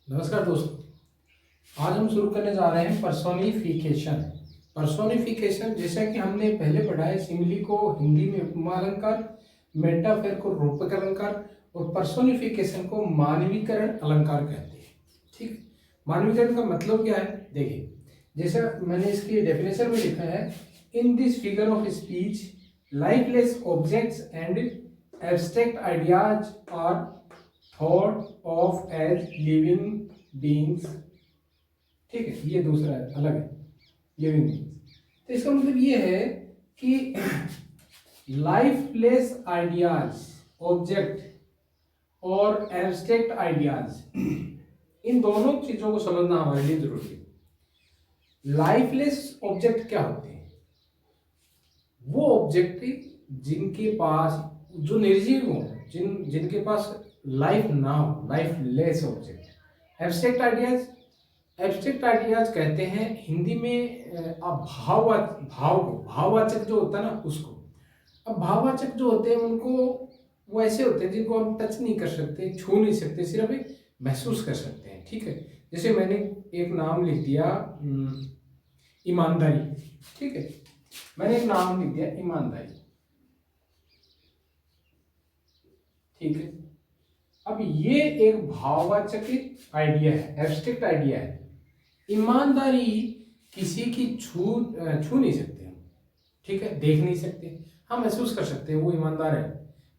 नमस्कार दोस्तों, आज हम शुरू करने जा रहे हैं पर्सोनिफिकेशन। पर्सोनिफिकेशन जैसा कि हमने पहले पढ़ा है, सिमिली को हिंदी में उपमा अलंकार, मेटाफर को रूपक अलंकार और पर्सोनिफिकेशन को मानवीकरण अलंकार कहते हैं। ठीक, मानवीकरण का मतलब क्या है? देखिए, जैसा मैंने इसकी डेफिनेशन में लिखा है, in this figure of speech lifeless objects and abstract ideas are thought of as living beings. ठीक है, ये दूसरा है, अलग है, लिविंग बीइंग्स। तो इसका मतलब ये है कि लाइफलेस आइडियाज, ऑब्जेक्ट और एब्स्ट्रैक्ट आइडियाज, इन दोनों चीजों को समझना हमारे लिए जरूरी है। लाइफलेस ऑब्जेक्ट क्या होते हैं? वो ऑब्जेक्ट जिनके पास, जो निर्जीव हो, जिनके पास लाइफ ना हो, lifeless object. Abstract ideas, abstract ideas कहते हैं हिंदी में भाववाचक जो होता है ना, उसको। अब भाववाचक जो होते हैं उनको, वो ऐसे होते हैं जिनको हम टच नहीं कर सकते, छू नहीं सकते, सिर्फ एक महसूस कर सकते हैं। ठीक है, जैसे मैंने एक नाम लिख दिया ईमानदारी। ठीक है, मैंने एक नाम लिख दिया ईमानदारी। ठीक है, अब ये एक भाववाचक आइडिया है, एब्स्ट्रैक्ट आइडिया है। ईमानदारी किसी की छू नहीं सकते हम। ठीक है, देख नहीं सकते, हम महसूस कर सकते हैं वो ईमानदार है।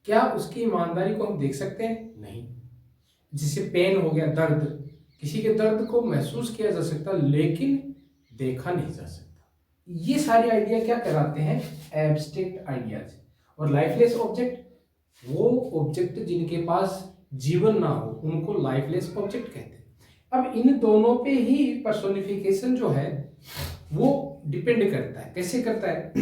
क्या उसकी ईमानदारी को हम देख सकते हैं? नहीं। जिसे पेन हो गया, दर्द, किसी के दर्द को महसूस किया जा सकता लेकिन देखा नहीं जा सकता। ये सारे आइडिया क्या कहलाते हैं? Abstract ideas. और लाइफलेस ऑब्जेक्ट, वो ऑब्जेक्ट जिनके पास जीवन ना हो, उनको लाइफलेस ऑब्जेक्ट कहते हैं। अब इन दोनों पे ही पर्सोनिफिकेशन जो है वो डिपेंड करता है। कैसे करता है?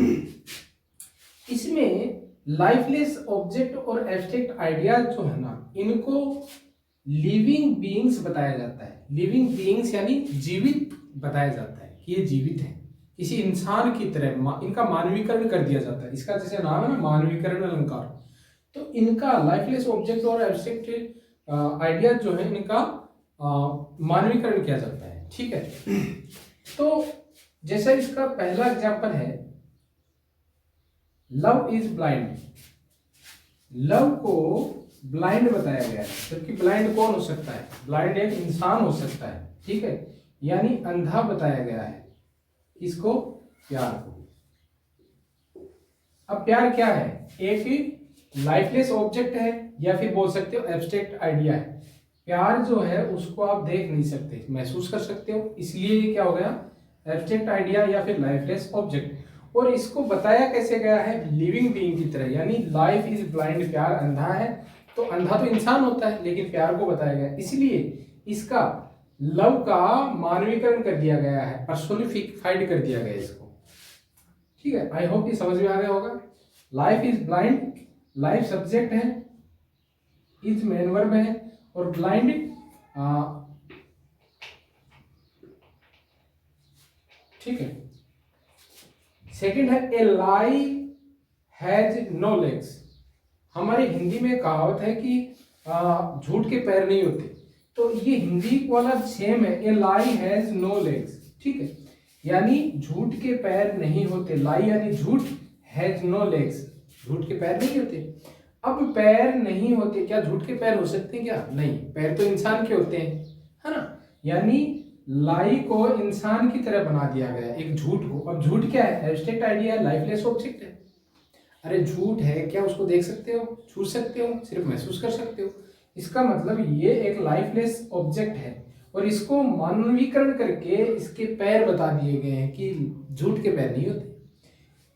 इसमें लाइफलेस ऑब्जेक्ट और एब्स्ट्रैक्ट आइडियाज जो है ना, इनको लिविंग बीइंग्स बताया जाता है। लिविंग बीइंग्स यानी जीवित बताया जाता है कि ये जीवित है, किसी इंसान की तरह। इनका मानवीकरण कर दिया जाता है। इसका जैसे नाम है ना, मानवीकरण अलंकार। तो इनका लाइफलेस ऑब्जेक्ट और एब्स्ट्रैक्ट आइडियाज जो है, इनका मानवीकरण किया जाता है। ठीक है, तो जैसा इसका पहला एग्जांपल है, लव इज ब्लाइंड। लव को ब्लाइंड बताया गया है, जबकि ब्लाइंड कौन हो सकता है? ब्लाइंड एक इंसान हो सकता है। ठीक है, यानी अंधा बताया गया है इसको, प्यार को। अब प्यार क्या है? एक लाइफलेस ऑब्जेक्ट है, या फिर बोल सकते हो एब्स्ट्रैक्ट आइडिया है। प्यार जो है उसको आप देख नहीं सकते, महसूस कर सकते हो, इसलिए ये क्या हो गया? एब्स्ट्रैक्ट आइडिया या फिर लाइफलेस ऑब्जेक्ट। और इसको बताया कैसे गया है? लिविंग बीइंग की तरह, यानी लाइफ इज ब्लाइंड, प्यार अंधा है। तो अंधा तो इंसान होता है, लेकिन प्यार को बताया गया, इसलिए इसका लव का मानवीकरण कर दिया गया है, पर्सोनिफाइड कर दिया गया इसको। ठीक है, आई होप ये समझ में आ गया होगा। Life is blind, life subject है, इज मेन वर्ब है, और ब्लाइंड ठीक है। सेकंड है ए लाई हैज नो लेग्स। हमारे हिंदी में कहावत है कि झूठ के पैर नहीं होते, तो ये हिंदी वाला सेम है, ए लाई हैज नो लेग्स। ठीक है, यानी झूठ के पैर नहीं होते। लाई यानी झूठ, हैज नो लेग्स, झूठ के पैर नहीं होते। अब पैर नहीं होते, क्या झूठ के पैर हो सकते हैं क्या? नहीं, पैर तो इंसान के होते हैं, है ना। यानी लाई को इंसान की तरह बना दिया गया एक झूठ को। अब झूठ क्या है? एब्स्ट्रैक्ट आइडिया है, लाइफलेस ऑब्जेक्ट है। अरे झूठ है, क्या उसको देख सकते हो, छू सकते हो, सिर्फ महसूस कर सकते हो। इसका मतलब ये एक लाइफलेस ऑब्जेक्ट है, और इसको मानवीकरण करके इसके पैर बता दिए गए हैं कि झूठ के पैर नहीं होते।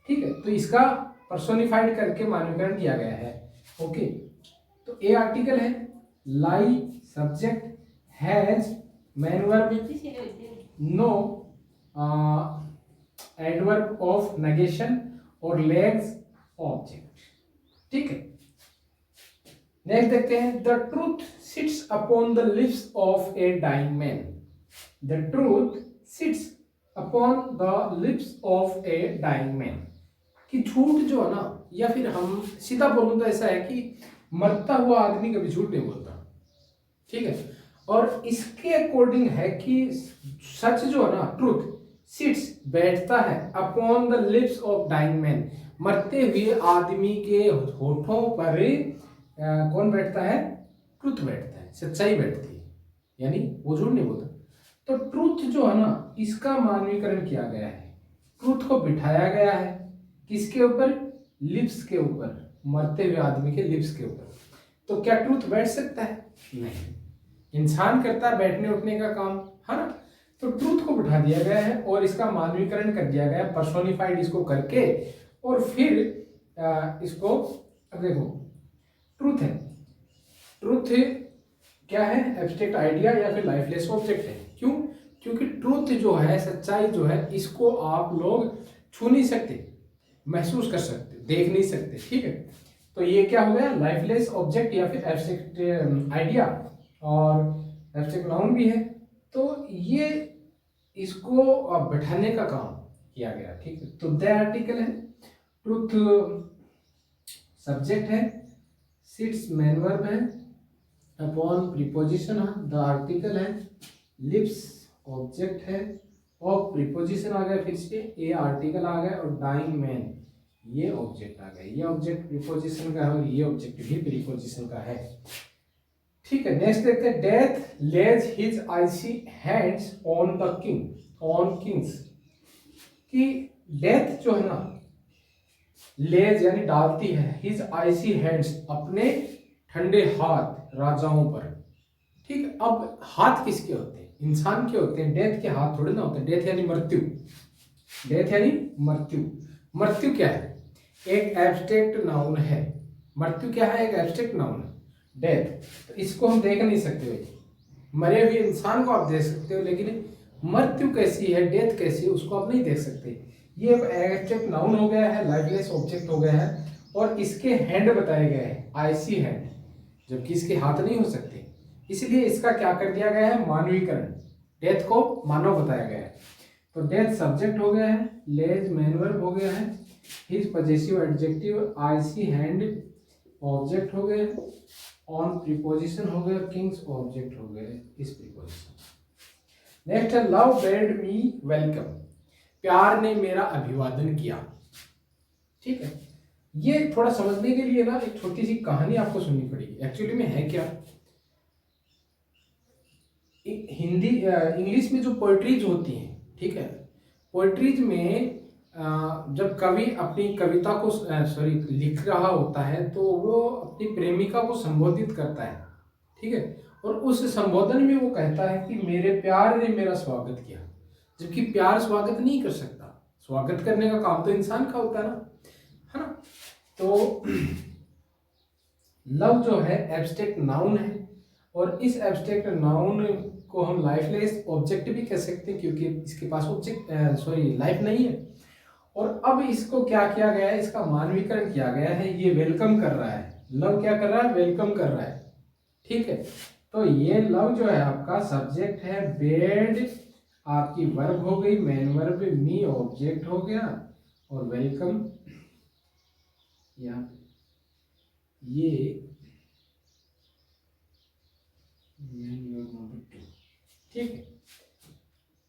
ठीक है, तो इसका पर्सोनिफाइड करके मानवीकरण किया गया है। ओके, तो ए आर्टिकल है, lie subject, has main verb, no adverb of negation, और लेग्स ऑब्जेक्ट। ठीक है, नेक्स्ट देखते हैं, the truth sits upon the lips of a dying man. The truth sits upon the lips of a dying man. कि झूठ जो है ना, या फिर हम सीधा बोलूं तो ऐसा है कि मरता हुआ आदमी कभी झूठ नहीं बोलता। ठीक है, और इसके अकॉर्डिंग है कि सच जो है ना, ट्रूथ सिट्स बैठता है upon the lips of dying man, मरते हुए आदमी के होठों पर कौन बैठता है? ट्रूथ बैठता है, सच्चाई बैठती है, यानी वो झूठ नहीं बोलता। तो ट्रूथ जो है ना, इसका मानवीकरण किया गया है, ट्रूथ को बिठाया गया है किसके ऊपर? लिप्स के ऊपर, मरते हुए आदमी के लिप्स के ऊपर। तो क्या ट्रूथ बैठ सकता है? नहीं, इंसान करता है बैठने उठने का काम, है ना। तो ट्रूथ को बिठा दिया गया है और इसका मानवीकरण कर दिया गया, पर्सोनिफाइड इसको करके, और फिर इसको, अब देखो ट्रूथ है, ट्रूथ क्या है? एब्स्ट्रैक्ट आइडिया या फिर लाइफलेस ऑब्जेक्ट है। क्यों? क्योंकि ट्रूथ जो है, सच्चाई जो है, इसको आप लोग छू नहीं सकते, महसूस कर सकते, देख नहीं सकते, ठीक है। तो ये क्या हो गया? लाइफलेस ऑब्जेक्ट या फिर एब्स्ट्रैक्ट आइडिया, और एब्स्ट्रैक्ट नाउन भी है। तो ये इसको बैठाने का काम किया गया, ठीक है। तो द आर्टिकल है, ट्रूथ सब्जेक्ट है, सिट्स मेन वर्ब है, अपॉन प्रीपोजिशन है, द आर्टिकल है, लिप्स ऑब्जेक्ट है, और प्रीपोजिशन आ गया, फिर से ए आर्टिकल आ गया, और डाइंग मैन ये ऑब्जेक्ट आ गया। ये ऑब्जेक्ट प्रीपोजिशन का है और ये ऑब्जेक्ट भी प्रीपोजिशन का है, ठीक है। नेक्स्ट देखते हैं, death lays his icy hands on the king, on kings, कि डेथ जो है ना, लेज यानी डालती है, हिज आइसी हैंड्स अपने ठंडे हाथ राजाओं पर, ठीक। अब हाथ किसके होते हैं? इंसान के होते हैं, डेथ के हाथ थोड़े ना होते हैं। डेथ यानी मृत्यु, डेथ यानी मृत्यु। मृत्यु क्या है? एक एब्स्ट्रैक्ट नाउन है। मृत्यु क्या है? एक एब्स्ट्रैक्ट नाउन है, डेथ। तो इसको हम देख नहीं सकते भाई, मरे हुए इंसान को आप देख सकते हो, लेकिन मृत्यु कैसी है, डेथ कैसी है, उसको आप नहीं देख सकते। ये एब्स्ट्रैक्ट नाउन हो गया है, लाइफलेस ऑब्जेक्ट हो गया है, और इसके हैंड बताए गए हैं, आईसी हैंड, जबकि इसके हाथ नहीं हो सकते। इसलिए इसका क्या कर दिया गया है? मानवीकरण, डेथ को मानव बताया गया है। तो डेथ सब्जेक्ट हो गया है, लेज मेन वर्ब हो गया है, his possessive adjective, IC hand object हो गए, ऑन प्रीपोजिशन हो गया, किंग्स ऑब्जेक्ट हो गए इस प्रीपोजिशन। नेक्स्ट है, लव बेड मी वेलकम, प्यार ने मेरा अभिवादन किया, ठीक है। ये थोड़ा समझने के लिए ना एक छोटी सी कहानी आपको सुननी पड़ेगी। एक्चुअली में है क्या, हिंदी इंग्लिश में जो पोइट्रीज होती हैं, ठीक है, पोइट्रीज में जब कवि अपनी कविता को लिख रहा होता है, तो वो अपनी प्रेमिका को संबोधित करता है, ठीक है, और उस संबोधन में वो कहता है कि मेरे प्यार ने मेरा स्वागत किया। जबकि प्यार स्वागत नहीं कर सकता, स्वागत करने का काम तो इंसान का होता है ना, है ना। तो लव जो है एब्स्ट्रैक्ट नाउन है, और इस एब्स्ट्रैक्ट नाउन को हम लाइफलेस ऑब्जेक्ट भी कह सकते हैं, क्योंकि इसके पास ऑब्जेक्ट लाइफ नहीं है। और अब इसको क्या किया गया है? इसका मानवीकरण किया गया है। ये वेलकम कर रहा है, लव क्या कर रहा है? वेलकम कर रहा है, ठीक है। तो ये लव जो है आपका सब्जेक्ट है, बेड आपकी वर्ब हो गई, मेन वर्ब, मी ऑब्जेक्ट हो गया, और वेलकम यहाँ ये ठीक है।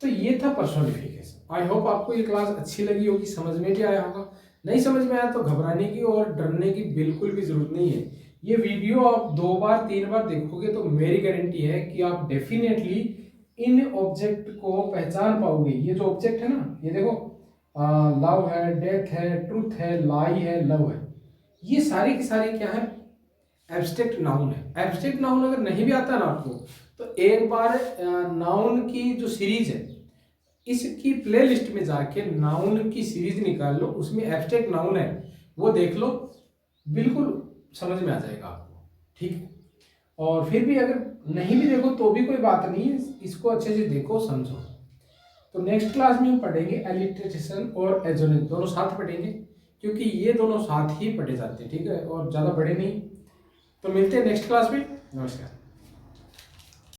तो ये था पर्सोनिफिकेशन। आई होप आपको ये क्लास अच्छी लगी होगी, समझ में भी आया होगा। नहीं समझ में आया तो घबराने की और डरने की बिल्कुल भी जरूरत नहीं है। ये वीडियो आप 2 बार 3 बार देखोगे तो मेरी गारंटी है कि आप डेफिनेटली इन ऑब्जेक्ट को पहचान पाओगे। ये जो ऑब्जेक्ट है ना, ये देखो, लव है, डेथ है, ट्रूथ है, लाई है, लव है, ये सारी की सारी क्या है? एब्स्ट्रैक्ट नाउन है। एब्स्ट्रैक्ट नाउन अगर नहीं भी आता ना आपको, तो एक बार नाउन की जो सीरीज है, इसकी प्लेलिस्ट में जाके नाउन की सीरीज निकाल लो, उसमें एब्स्ट्रैक्ट नाउन है, वो देख लो, बिल्कुल समझ में आ जाएगा आपको, ठीक है। और फिर भी अगर नहीं भी देखो तो भी कोई बात नहीं है, इसको अच्छे से देखो, समझो। तो नेक्स्ट क्लास में हम पढ़ेंगे एलिट्रेशन और एजोनेंस, दोनों साथ पढ़ेंगे, क्योंकि ये दोनों साथ ही पढ़े जाते हैं, ठीक है, और ज़्यादा बड़े नहीं। तो मिलते हैं नेक्स्ट क्लास में। नमस्कार।